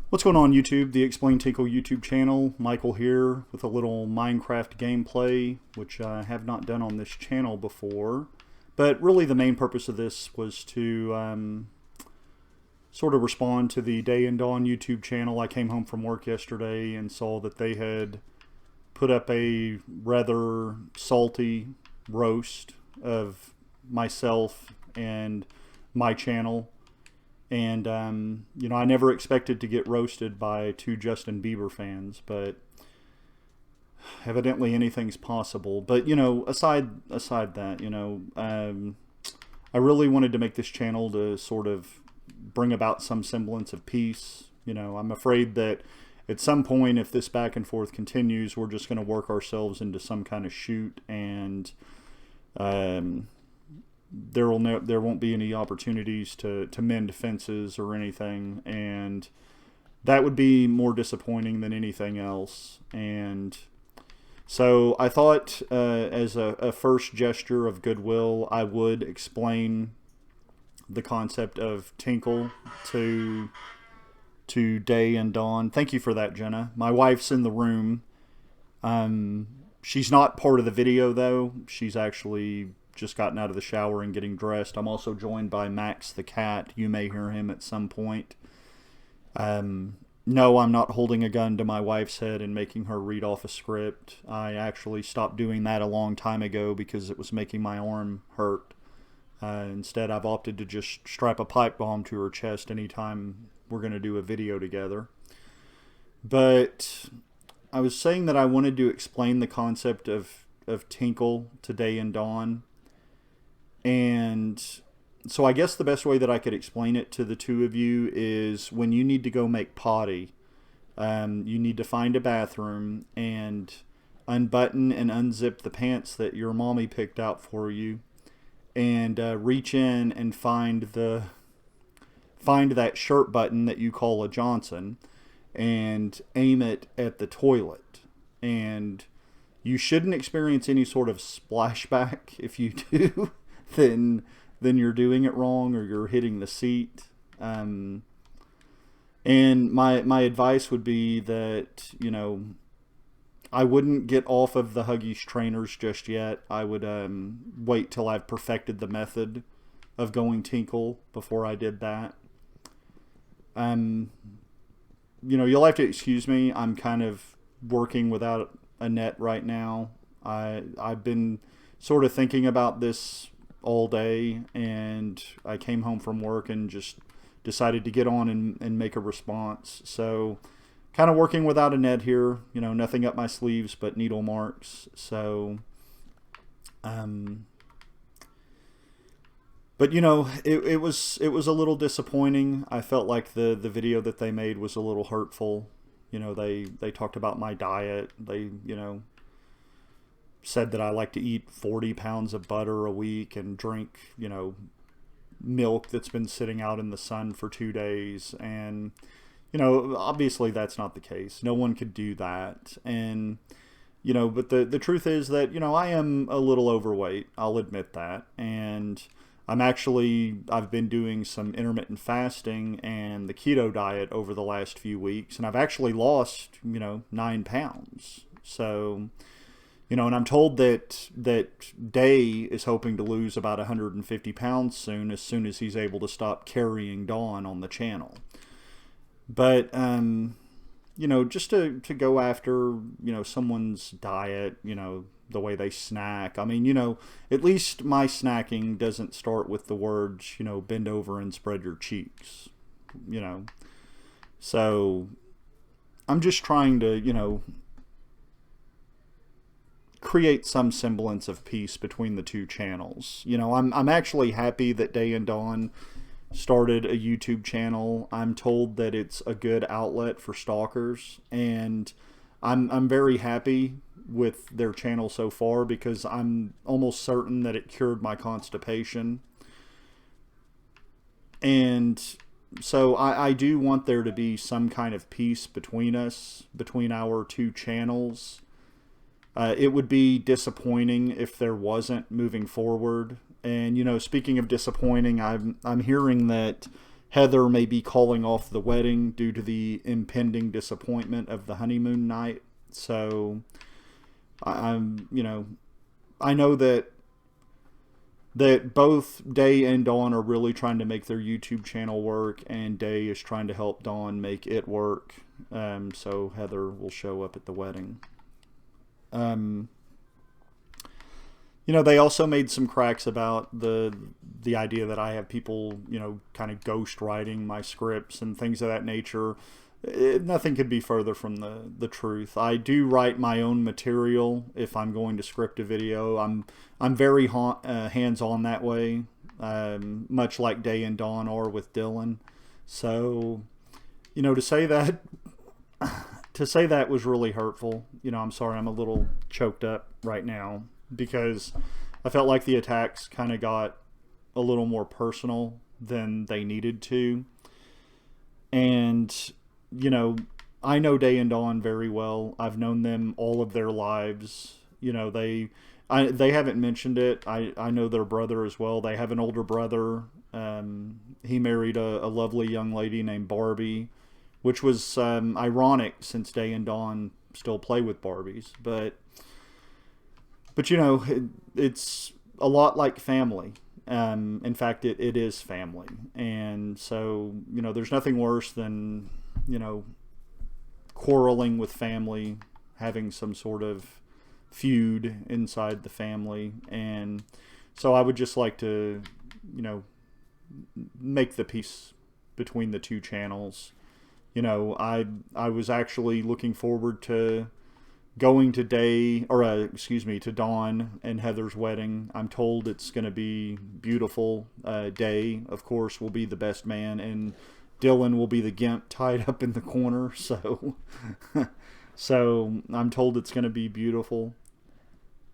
What's going on YouTube? The Explain Tinkle YouTube channel. Michael here with a little Minecraft gameplay, which I have not done on this channel before. But really the main purpose of this was to sort of respond to the Day and Dawn YouTube channel. I came home from work yesterday and saw that they had put up a rather salty roast of myself and my channel. And, I never expected to get roasted by two Justin Bieber fans, but evidently anything's possible. But, aside that, I really wanted to make this channel to sort of bring about some semblance of peace. I'm afraid that at some point, if this back and forth continues, we're just going to work ourselves into some kind of shoot, and there won't be any opportunities to mend fences or anything, and that would be more disappointing than anything else. And so I thought, as a first gesture of goodwill, I would explain the concept of Tinkle to Day and Dawn. Thank you for that, Jenna. My wife's in the room. She's not part of the video though. She's actually just gotten out of the shower and getting dressed. I'm also joined by Max the cat. You may hear him at some point. No, I'm not holding a gun to my wife's head and making her read off a script. I actually stopped doing that a long time ago because it was making my arm hurt. Instead, I've opted to just strap a pipe bomb to her chest anytime we're going to do a video together. But I was saying that I wanted to explain the concept of Tinkle to Day and Dawn. And so I guess the best way that I could explain it to the two of you is when you need to go make potty, you need to find a bathroom and unbutton and unzip the pants that your mommy picked out for you, and reach in and find that shirt button that you call a Johnson and aim it at the toilet. And you shouldn't experience any sort of splashback. If you do, then you're doing it wrong, or you're hitting the seat. And my advice would be that, I wouldn't get off of the Huggies trainers just yet. I would wait till I've perfected the method of going Tinkle before I did that. You'll have to excuse me. I'm kind of working without a net right now. I've been sort of thinking about this all day, and I came home from work and just decided to get on and make a response. So kind of working without a net here, nothing up my sleeves but needle marks. So but it was a little disappointing. I felt like the video that they made was a little hurtful. They talked about my diet. They said that I like to eat 40 pounds of butter a week and drink, milk that's been sitting out in the sun for 2 days. And, obviously that's not the case. No one could do that. And, but the truth is that, I am a little overweight. I'll admit that. And I've been doing some intermittent fasting and the keto diet over the last few weeks. And I've actually lost, 9 pounds. So, and I'm told that Day is hoping to lose about 150 pounds soon as he's able to stop carrying Dawn on the channel. But, just to go after, someone's diet, the way they snack. I mean, at least my snacking doesn't start with the words, bend over and spread your cheeks, So I'm just trying to, create some semblance of peace between the two channels. I'm actually happy that Day and Dawn started a YouTube channel. I'm told that it's a good outlet for stalkers, and I'm very happy with their channel so far because I'm almost certain that it cured my constipation. And so I do want there to be some kind of peace between us, between our two channels. It would be disappointing if there wasn't moving forward. And speaking of disappointing, I'm hearing that Heather may be calling off the wedding due to the impending disappointment of the honeymoon night. So I know that both Day and Dawn are really trying to make their YouTube channel work, and Day is trying to help Dawn make it work. So Heather will show up at the wedding. They also made some cracks about the idea that I have people, kind of ghost writing my scripts and things of that nature. Nothing could be further from the truth. I do write my own material if I'm going to script a video. I'm very hands-on that way, much like Day and Dawn are with Dylan. So, to say that was really hurtful. I'm sorry, I'm a little choked up right now because I felt like the attacks kind of got a little more personal than they needed to. And I know Day and Dawn very well. I've known them all of their lives. They haven't mentioned it. I know their brother as well. They have an older brother. He married a lovely young lady named Barbie, which was ironic since Day and Dawn still play with Barbies. But it's a lot like family. In fact, it is family. And so, there's nothing worse than quarreling with family, having some sort of feud inside the family. And so I would just like to, make the peace between the two channels. I was actually looking forward to going to to Dawn and Heather's wedding. I'm told it's going to be beautiful. Day, of course, will be the best man, and Dylan will be the gimp tied up in the corner. So, so I'm told it's going to be beautiful.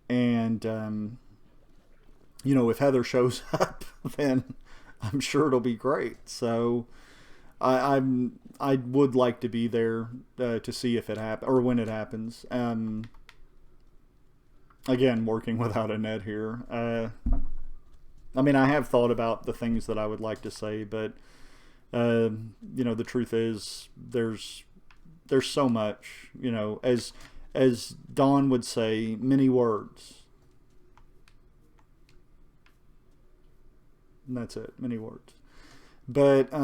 And, if Heather shows up, then I'm sure it'll be great. So I would like to be there to see if it happens or when it happens. Again, working without a net here. I have thought about the things that I would like to say, but the truth is there's so much, as Dawn would say, many words. And that's it, many words. But, I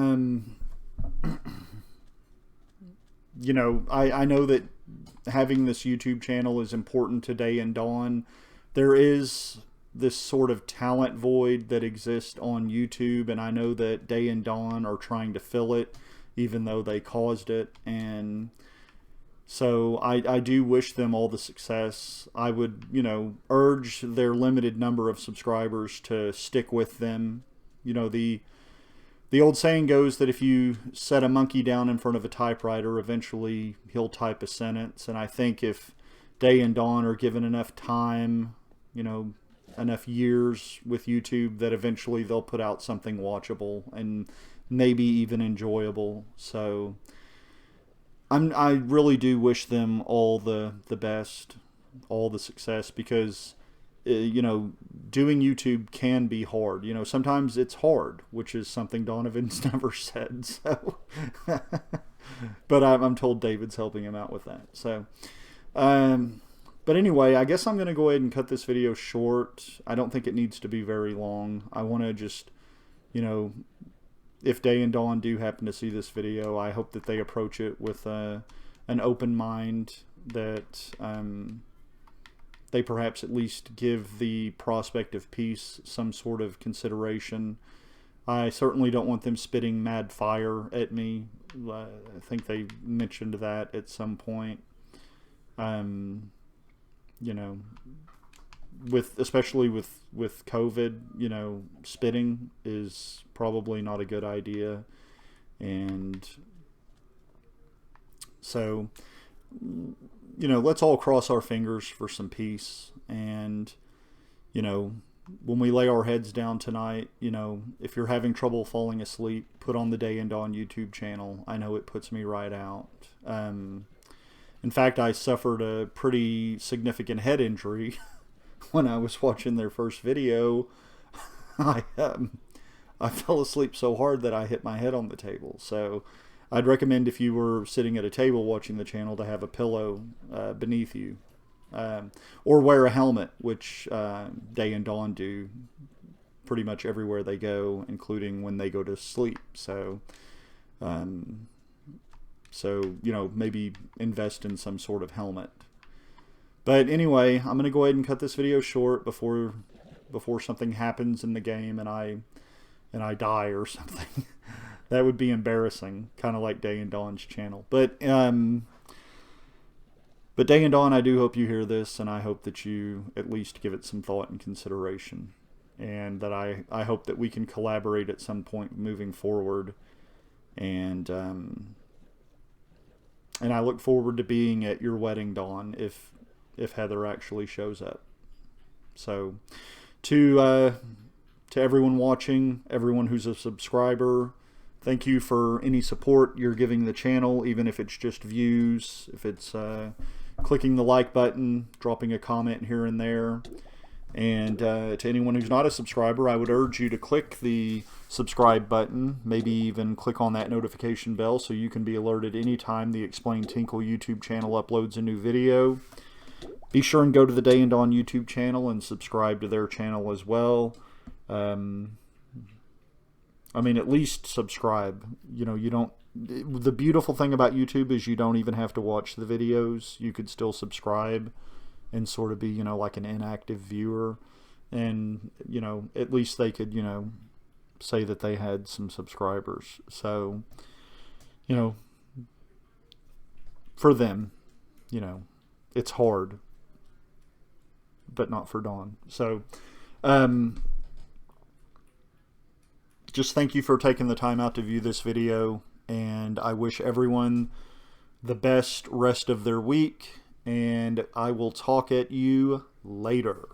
know that having this YouTube channel is important to Day and Dawn. There is this sort of talent void that exists on YouTube, and I know that Day and Dawn are trying to fill it, even though they caused it. And so I do wish them all the success. I would, urge their limited number of subscribers to stick with them. The old saying goes that if you set a monkey down in front of a typewriter, eventually he'll type a sentence. And I think if Day and Dawn are given enough time, enough years with YouTube, that eventually they'll put out something watchable and maybe even enjoyable. So I really do wish them all the best, all the success, because doing YouTube can be hard. Sometimes it's hard, which is something Donovan's never said. So, but I'm told David's helping him out with that. So, but anyway, I guess I'm going to go ahead and cut this video short. I don't think it needs to be very long. I want to just, if Day and Dawn do happen to see this video, I hope that they approach it with an open mind, that they perhaps at least give the prospect of peace some sort of consideration. I certainly don't want them spitting mad fire at me. I think they mentioned that at some point. Especially with COVID, spitting is probably not a good idea. And so, let's all cross our fingers for some peace. And, when we lay our heads down tonight, if you're having trouble falling asleep, put on the Day and Dawn YouTube channel. I know it puts me right out. In fact, I suffered a pretty significant head injury when I was watching their first video. I I fell asleep so hard that I hit my head on the table. So I'd recommend, if you were sitting at a table watching the channel, to have a pillow beneath you. Or wear a helmet, which Day and Dawn do pretty much everywhere they go, including when they go to sleep. So, maybe invest in some sort of helmet. But anyway, I'm going to go ahead and cut this video short before something happens in the game and I die or something. That would be embarrassing, kind of like Day and Dawn's channel. But Day and Dawn, I do hope you hear this, and I hope that you at least give it some thought and consideration, and that I hope that we can collaborate at some point moving forward, and I look forward to being at your wedding, Dawn, if Heather actually shows up. So, to everyone watching, everyone who's a subscriber, thank you for any support you're giving the channel, even if it's just views, if it's clicking the like button, dropping a comment here and there. And to anyone who's not a subscriber, I would urge you to click the subscribe button, maybe even click on that notification bell so you can be alerted anytime the Explain Tinkle YouTube channel uploads a new video. Be sure and go to the Day and Dawn YouTube channel and subscribe to their channel as well. At least subscribe. The beautiful thing about YouTube is you don't even have to watch the videos. You could still subscribe and sort of be, like an inactive viewer. And, at least they could, say that they had some subscribers. So, for them, it's hard, but not for Dawn. So, just thank you for taking the time out to view this video, and I wish everyone the best rest of their week, and I will talk at you later.